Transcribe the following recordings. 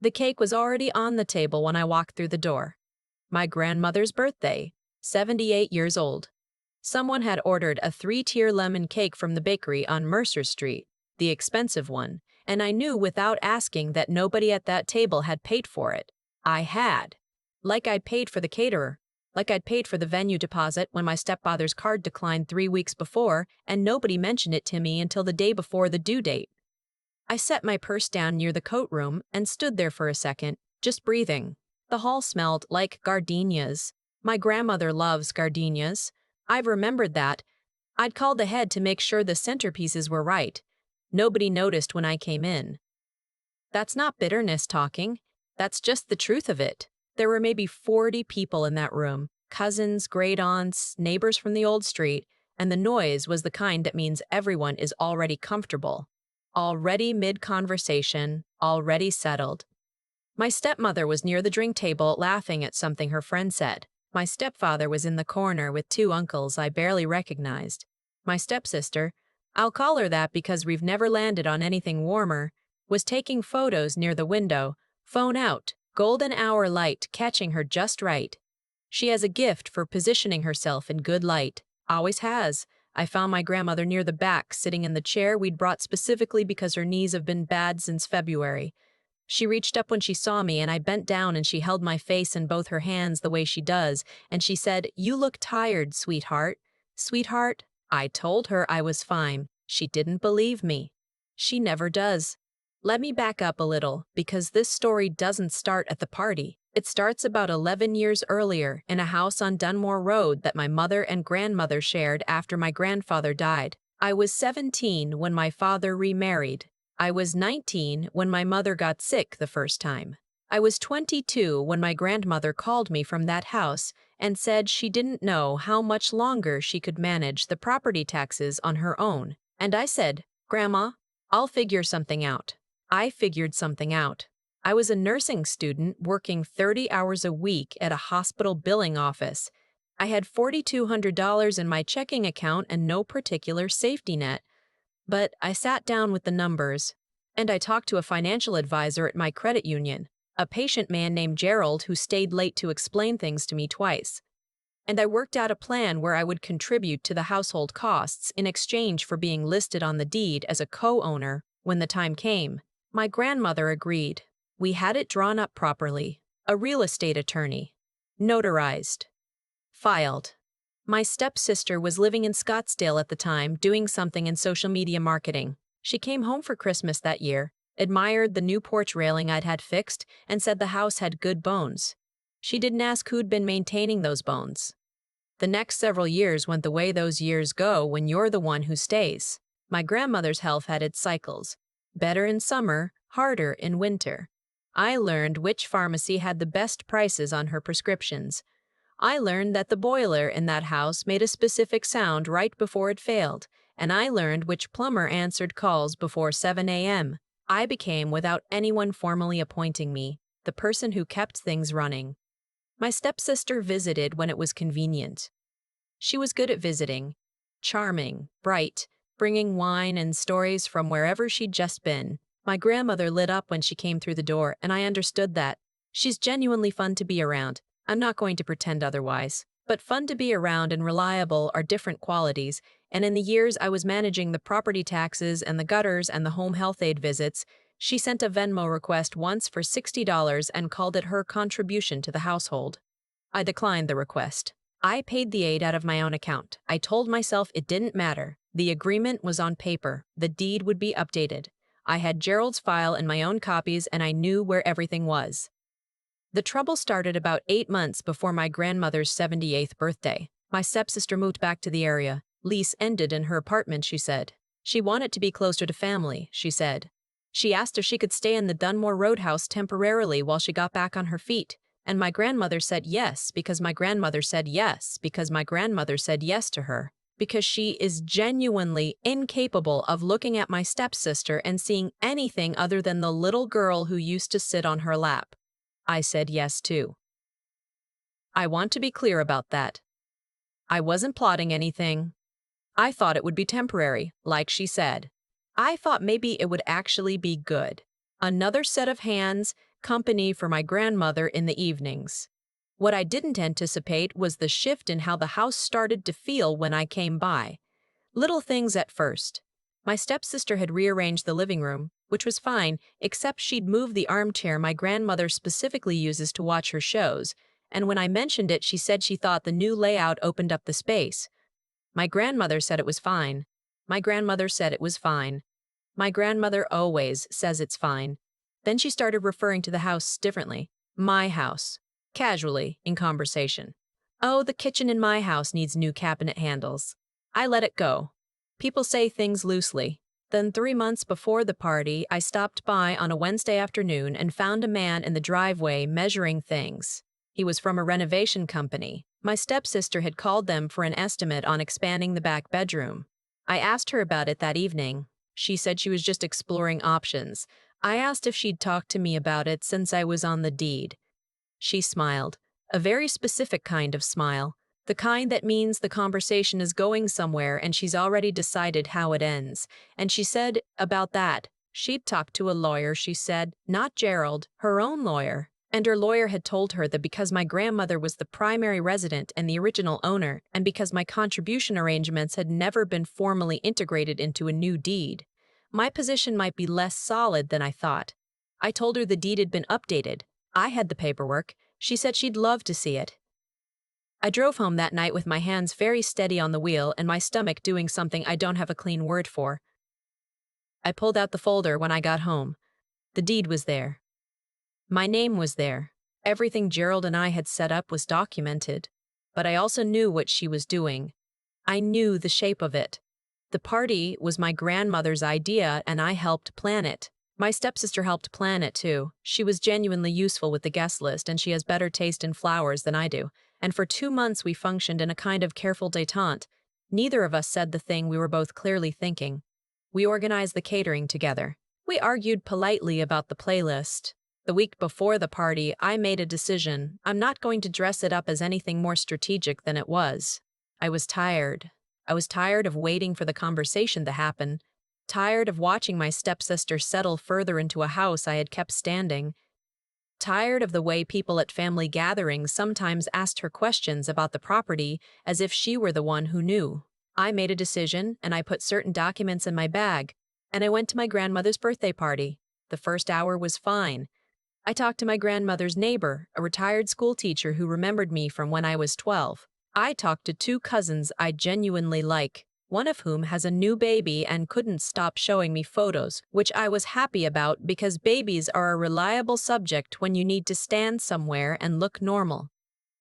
The cake was already on the table when I walked through the door. My grandmother's birthday, 78 years old. Someone had ordered a 3-tier lemon cake from the bakery on Mercer Street, the expensive one, and I knew without asking that nobody at that table had paid for it. I had. Like I'd paid for the caterer. Like I'd paid for the venue deposit when my stepfather's card declined 3 weeks before, and nobody mentioned it to me until the day before the due date. I set my purse down near the coat room and stood there for a second, just breathing. The hall smelled like gardenias. My grandmother loves gardenias. I've remembered that. I'd called ahead to make sure the centerpieces were right. Nobody noticed when I came in. That's not bitterness talking. That's just the truth of it. There were maybe 40 people in that room, cousins, great-aunts, neighbors from the old street, and the noise was the kind that means everyone is already comfortable, already mid-conversation, already settled. My stepmother was near the drink table laughing at something her friend said. My stepfather was in the corner with 2 uncles I barely recognized. My stepsister, I'll call her that because we've never landed on anything warmer, was taking photos near the window, phone out, golden hour light catching her just right. She has a gift for positioning herself in good light. Always has. I found my grandmother near the back, sitting in the chair we'd brought specifically because her knees have been bad since February. She reached up when she saw me, and I bent down and she held my face in both her hands the way she does, and she said, "You look tired, sweetheart." Sweetheart? I told her I was fine. She didn't believe me. She never does. Let me back up a little, because this story doesn't start at the party. It starts about 11 years earlier in a house on Dunmore Road that my mother and grandmother shared after my grandfather died. I was 17 when my father remarried. I was 19 when my mother got sick the first time. I was 22 when my grandmother called me from that house and said she didn't know how much longer she could manage the property taxes on her own. And I said, "Grandma, I'll figure something out." I figured something out. I was a nursing student working 30 hours a week at a hospital billing office. I had $4,200 in my checking account and no particular safety net. But I sat down with the numbers, and I talked to a financial advisor at my credit union, a patient man named Gerald who stayed late to explain things to me twice. And I worked out a plan where I would contribute to the household costs in exchange for being listed on the deed as a co-owner when the time came. My grandmother agreed. We had it drawn up properly. A real estate attorney. Notarized. Filed. My stepsister was living in Scottsdale at the time, doing something in social media marketing. She came home for Christmas that year, admired the new porch railing I'd had fixed, and said the house had good bones. She didn't ask who'd been maintaining those bones. The next several years went the way those years go when you're the one who stays. My grandmother's health had its cycles. Better in summer, harder in winter. I learned which pharmacy had the best prices on her prescriptions. I learned that the boiler in that house made a specific sound right before it failed, and I learned which plumber answered calls before 7 a.m. I became, without anyone formally appointing me, the person who kept things running. My stepsister visited when it was convenient. She was good at visiting. Charming, bright, bringing wine and stories from wherever she'd just been. My grandmother lit up when she came through the door, and I understood that. She's genuinely fun to be around. I'm not going to pretend otherwise. But fun to be around and reliable are different qualities, and in the years I was managing the property taxes and the gutters and the home health aide visits, she sent a Venmo request once for $60 and called it her contribution to the household. I declined the request. I paid the aide out of my own account. I told myself it didn't matter. The agreement was on paper. The deed would be updated. I had Gerald's file and my own copies, and I knew where everything was. The trouble started about 8 months before my grandmother's 78th birthday. My stepsister moved back to the area. Lease ended in her apartment, she said. She wanted to be closer to family, she said. She asked if she could stay in the Dunmore Road house temporarily while she got back on her feet. And my grandmother said yes, because my grandmother said yes, because my grandmother said yes to her. Because she is genuinely incapable of looking at my stepsister and seeing anything other than the little girl who used to sit on her lap. I said yes too. I want to be clear about that. I wasn't plotting anything. I thought it would be temporary, like she said. I thought maybe it would actually be good. Another set of hands, company for my grandmother in the evenings. What I didn't anticipate was the shift in how the house started to feel when I came by. Little things at first. My stepsister had rearranged the living room, which was fine, except she'd moved the armchair my grandmother specifically uses to watch her shows, and when I mentioned it, she said she thought the new layout opened up the space. My grandmother said it was fine. My grandmother said it was fine. My grandmother always says it's fine. Then she started referring to the house differently. My house. Casually, in conversation. Oh, the kitchen in my house needs new cabinet handles. I let it go. People say things loosely. Then 3 months before the party, I stopped by on a Wednesday afternoon and found a man in the driveway measuring things. He was from a renovation company. My stepsister had called them for an estimate on expanding the back bedroom. I asked her about it that evening. She said she was just exploring options. I asked if she'd talked to me about it since I was on the deed. She smiled. A very specific kind of smile. The kind that means the conversation is going somewhere and she's already decided how it ends. And she said about that, she'd talked to a lawyer, she said, not Gerald, her own lawyer. And her lawyer had told her that because my grandmother was the primary resident and the original owner, and because my contribution arrangements had never been formally integrated into a new deed, my position might be less solid than I thought. I told her the deed had been updated. I had the paperwork. She said she'd love to see it. I drove home that night with my hands very steady on the wheel and my stomach doing something I don't have a clean word for. I pulled out the folder when I got home. The deed was there. My name was there. Everything Gerald and I had set up was documented. But I also knew what she was doing. I knew the shape of it. The party was my grandmother's idea and I helped plan it. My stepsister helped plan it too. She was genuinely useful with the guest list and she has better taste in flowers than I do. And for 2 months we functioned in a kind of careful détente. Neither of us said the thing we were both clearly thinking. We organized the catering together. We argued politely about the playlist. The week before the party, I made a decision. I'm not going to dress it up as anything more strategic than it was. I was tired. I was tired of waiting for the conversation to happen. Tired of watching my stepsister settle further into a house I had kept standing. Tired of the way people at family gatherings sometimes asked her questions about the property as if she were the one who knew. I made a decision, and I put certain documents in my bag, and I went to my grandmother's birthday party. The first hour was fine. I talked to my grandmother's neighbor, a retired school teacher who remembered me from when I was 12. I talked to 2 cousins I genuinely like, one of whom has a new baby and couldn't stop showing me photos, which I was happy about because babies are a reliable subject when you need to stand somewhere and look normal.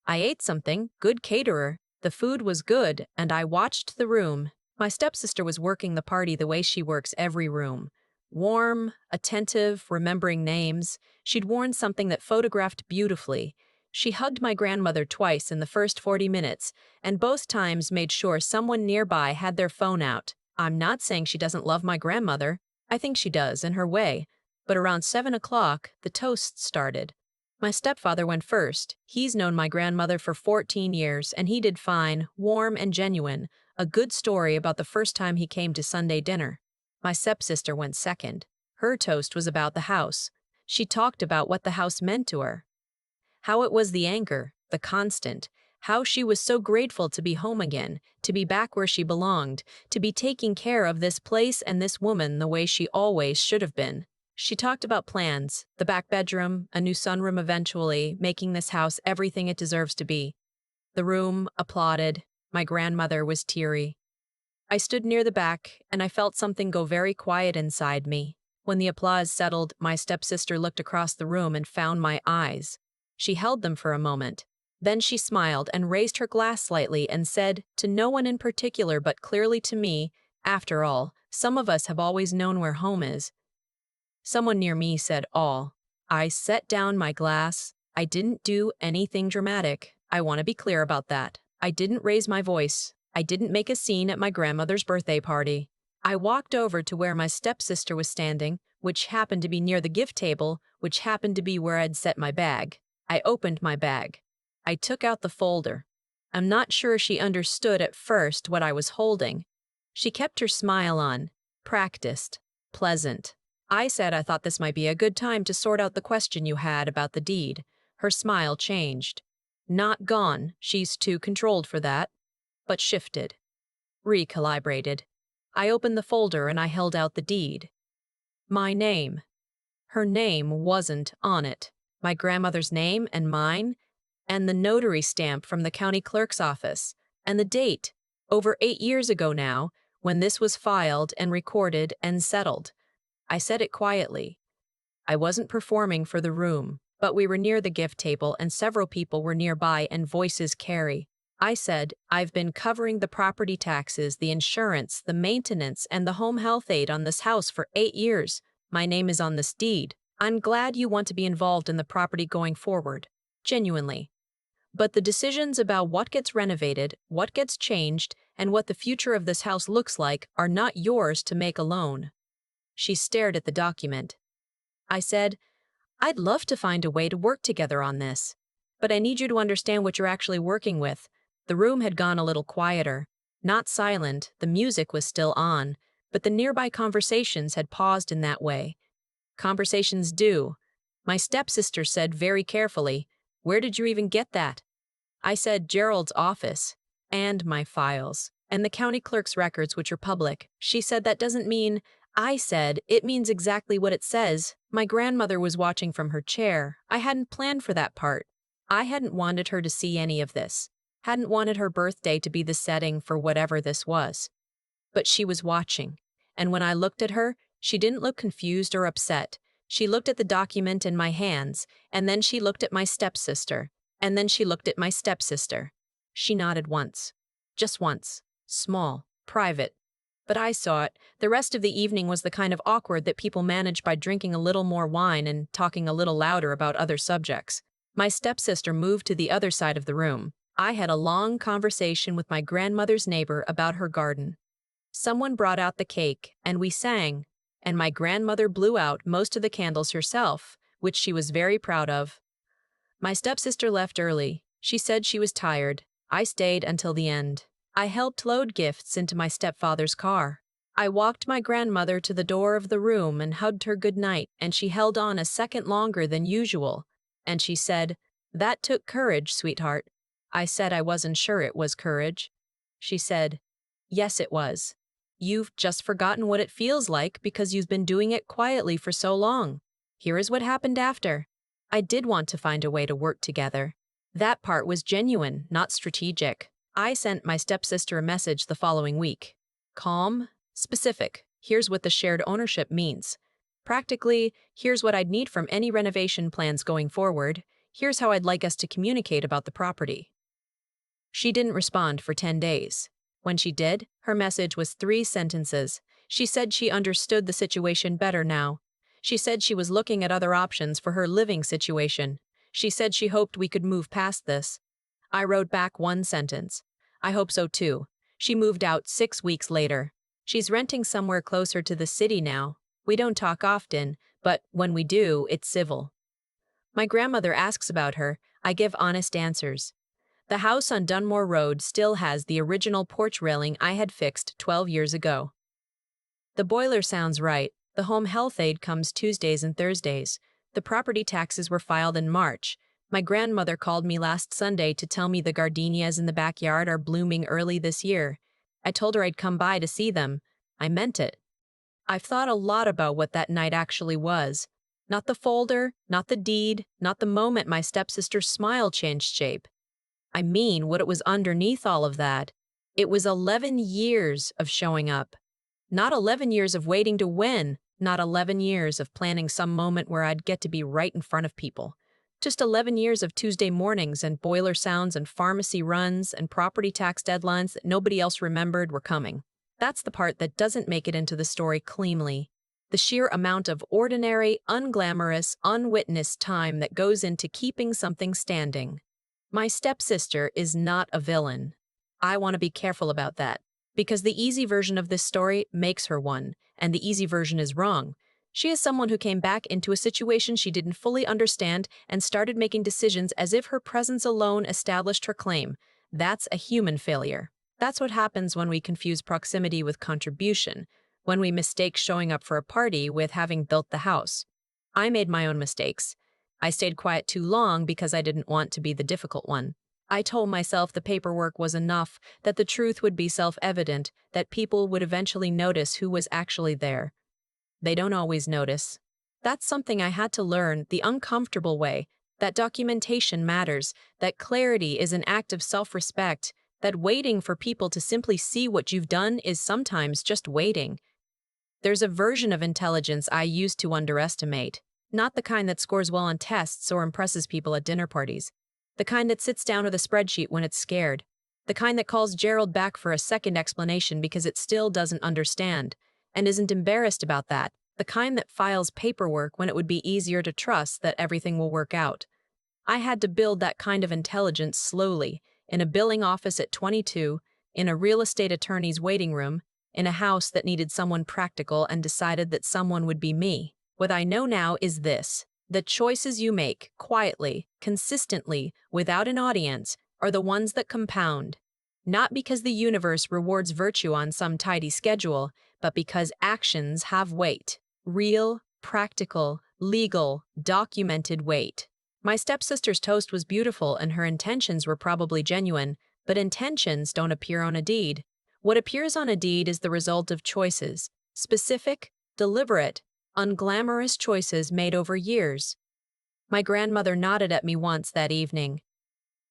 I ate something, good caterer. The food was good, and I watched the room. My stepsister was working the party the way she works every room. Warm, attentive, remembering names. She'd worn something that photographed beautifully. She hugged my grandmother twice in the first 40 minutes, and both times made sure someone nearby had their phone out. I'm not saying she doesn't love my grandmother. I think she does, in her way. But around 7 o'clock, the toast started. My stepfather went first. He's known my grandmother for 14 years, and he did fine, warm and genuine, a good story about the first time he came to Sunday dinner. My stepsister went second. Her toast was about the house. She talked about what the house meant to her. How it was the anchor, the constant, how she was so grateful to be home again, to be back where she belonged, to be taking care of this place and this woman the way she always should have been. She talked about plans, the back bedroom, a new sunroom eventually, making this house everything it deserves to be. The room applauded. My grandmother was teary. I stood near the back, and I felt something go very quiet inside me. When the applause settled, my stepsister looked across the room and found my eyes. She held them for a moment. Then she smiled and raised her glass slightly and said, to no one in particular but clearly to me, after all, some of us have always known where home is. Someone near me said all. I set down my glass. I didn't do anything dramatic. I want to be clear about that. I didn't raise my voice. I didn't make a scene at my grandmother's birthday party. I walked over to where my stepsister was standing, which happened to be near the gift table, which happened to be where I'd set my bag. I opened my bag. I took out the folder. I'm not sure she understood at first what I was holding. She kept her smile on, practiced, pleasant. I said I thought this might be a good time to sort out the question you had about the deed. Her smile changed. Not gone, she's too controlled for that, but shifted. Recalibrated. I opened the folder and I held out the deed. My name. Her name wasn't on it. My grandmother's name and mine, and the notary stamp from the county clerk's office, and the date, over 8 years ago now, when this was filed and recorded and settled. I said it quietly. I wasn't performing for the room, but we were near the gift table and several people were nearby and voices carry. I said, I've been covering the property taxes, the insurance, the maintenance, and the home health aide on this house for 8 years. My name is on this deed. I'm glad you want to be involved in the property going forward. Genuinely. But the decisions about what gets renovated, what gets changed, and what the future of this house looks like are not yours to make alone. She stared at the document. I said, I'd love to find a way to work together on this. But I need you to understand what you're actually working with. The room had gone a little quieter. Not silent, the music was still on, but the nearby conversations had paused in that way. Conversations do. My stepsister said very carefully, Where did you even get that? I said Gerald's office, and my files, and the county clerk's records which are public. She said that doesn't mean. I said, it means exactly what it says. My grandmother was watching from her chair. I hadn't planned for that part. I hadn't wanted her to see any of this. Hadn't wanted her birthday to be the setting for whatever this was. But she was watching. And when I looked at her, she didn't look confused or upset. She looked at the document in my hands, and then she looked at my stepsister, and then she looked at my stepsister. She nodded once. Just once. Small. Private. But I saw it. The rest of the evening was the kind of awkward that people manage by drinking a little more wine and talking a little louder about other subjects. My stepsister moved to the other side of the room. I had a long conversation with my grandmother's neighbor about her garden. Someone brought out the cake, and we sang, and my grandmother blew out most of the candles herself, which she was very proud of. My stepsister left early. She said she was tired. I stayed until the end. I helped load gifts into my stepfather's car. I walked my grandmother to the door of the room and hugged her good night, and she held on a second longer than usual. And she said, That took courage, sweetheart. I said I wasn't sure it was courage. She said, Yes, it was. You've just forgotten what it feels like because you've been doing it quietly for so long. Here is what happened after. I did want to find a way to work together. That part was genuine, not strategic. I sent my stepsister a message the following week. Calm, specific. Here's what the shared ownership means. Practically, here's what I'd need from any renovation plans going forward. Here's how I'd like us to communicate about the property. She didn't respond for 10 days. When she did, her message was 3 sentences. She said she understood the situation better now. She said she was looking at other options for her living situation. She said she hoped we could move past this. I wrote back 1 sentence. I hope so too. She moved out 6 weeks later. She's renting somewhere closer to the city now. We don't talk often, but when we do, it's civil. My grandmother asks about her. I give honest answers. The house on Dunmore Road still has the original porch railing I had fixed 12 years ago. The boiler sounds right. The home health aide comes Tuesdays and Thursdays. The property taxes were filed in March. My grandmother called me last Sunday to tell me the gardenias in the backyard are blooming early this year. I told her I'd come by to see them. I meant it. I've thought a lot about what that night actually was. Not the folder, not the deed, not the moment my stepsister's smile changed shape. I mean what it was underneath all of that. It was 11 years of showing up. Not 11 years of waiting to win. Not 11 years of planning some moment where I'd get to be right in front of people. Just 11 years of Tuesday mornings and boiler sounds and pharmacy runs and property tax deadlines that nobody else remembered were coming. That's the part that doesn't make it into the story cleanly. The sheer amount of ordinary, unglamorous, unwitnessed time that goes into keeping something standing. My stepsister is not a villain. I want to be careful about that, because the easy version of this story makes her one, and the easy version is wrong. She is someone who came back into a situation she didn't fully understand and started making decisions as if her presence alone established her claim. That's a human failure. That's what happens when we confuse proximity with contribution, when we mistake showing up for a party with having built the house. I made my own mistakes. I stayed quiet too long because I didn't want to be the difficult one. I told myself the paperwork was enough, that the truth would be self-evident, that people would eventually notice who was actually there. They don't always notice. That's something I had to learn the uncomfortable way, that documentation matters, that clarity is an act of self-respect, that waiting for people to simply see what you've done is sometimes just waiting. There's a version of intelligence I used to underestimate, not the kind that scores well on tests or impresses people at dinner parties, the kind that sits down with a spreadsheet when it's scared, the kind that calls Gerald back for a second explanation because it still doesn't understand, and isn't embarrassed about that, the kind that files paperwork when it would be easier to trust that everything will work out. I had to build that kind of intelligence slowly, in a billing office at 22, in a real estate attorney's waiting room, in a house that needed someone practical and decided that someone would be me. What I know now is this: the choices you make, quietly, consistently, without an audience, are the ones that compound. Not because the universe rewards virtue on some tidy schedule, but because actions have weight. Real, practical, legal, documented weight. My stepsister's toast was beautiful and her intentions were probably genuine, but intentions don't appear on a deed. What appears on a deed is the result of choices, specific, deliberate, unglamorous choices made over years. My grandmother nodded at me once that evening.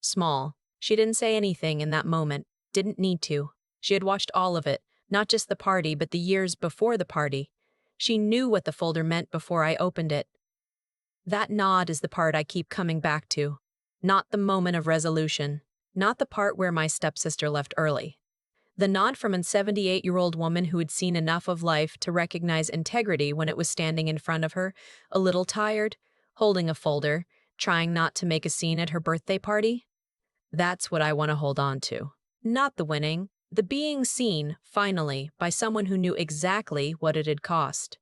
Small. She didn't say anything in that moment, didn't need to. She had watched all of it, not just the party, but the years before the party. She knew what the folder meant before I opened it. That nod is the part I keep coming back to. Not the moment of resolution. Not the part where my stepsister left early. The nod from a 78-year-old woman who had seen enough of life to recognize integrity when it was standing in front of her, a little tired, holding a folder, trying not to make a scene at her birthday party. That's what I want to hold on to. Not the winning, the being seen, finally, by someone who knew exactly what it had cost.